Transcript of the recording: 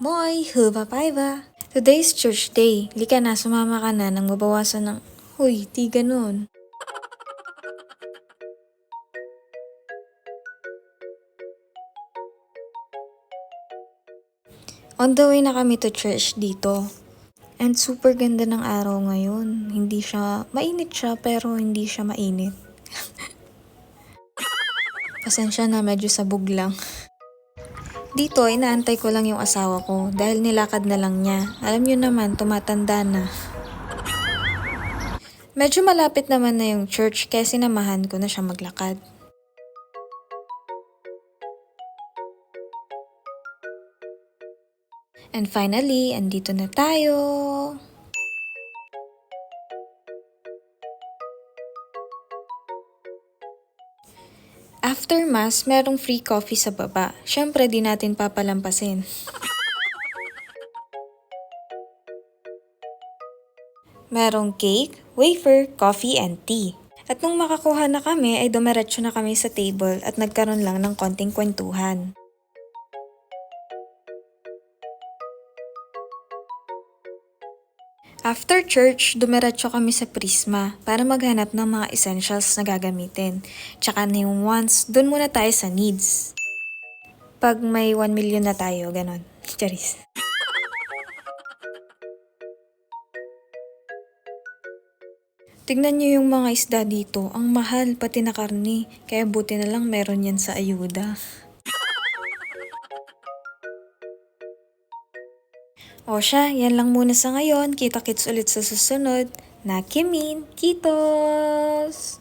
Moy, huba paiba. Today's church day. Lika na, sumama ka na nang mabawasan ng... Hoy, di ganun. On the way na kami to church dito. And super ganda ng araw ngayon. Hindi siya, mainit siya pero hindi siya mainit. Pasensya na, medyo sabog lang. Dito, inaantay ko lang yung asawa ko dahil nilakad na lang niya. Alam niyo naman, tumatanda na. Medyo malapit naman na yung church kaya sinamahan ko na siya maglakad. And finally, andito na tayo. After mass, merong free coffee sa baba. Syempre, di natin papalampasin. Merong cake, wafer, coffee, and tea. At nung makakuha na kami, ay dumiretso na kami sa table at nagkaroon lang ng konting kwentuhan. After church, dumiretso kami sa Prisma para maghanap ng mga essentials na gagamitin. Tsaka na yung wants, dun muna tayo sa needs. Pag may 1 million na tayo, ganon. Charis. Tignan nyo yung mga isda dito. Ang mahal, pati na karne. Kaya buti na lang meron yan sa ayuda. O siya, yan lang muna sa ngayon. Kita-kits ulit sa susunod. Na Kimin, Kitos!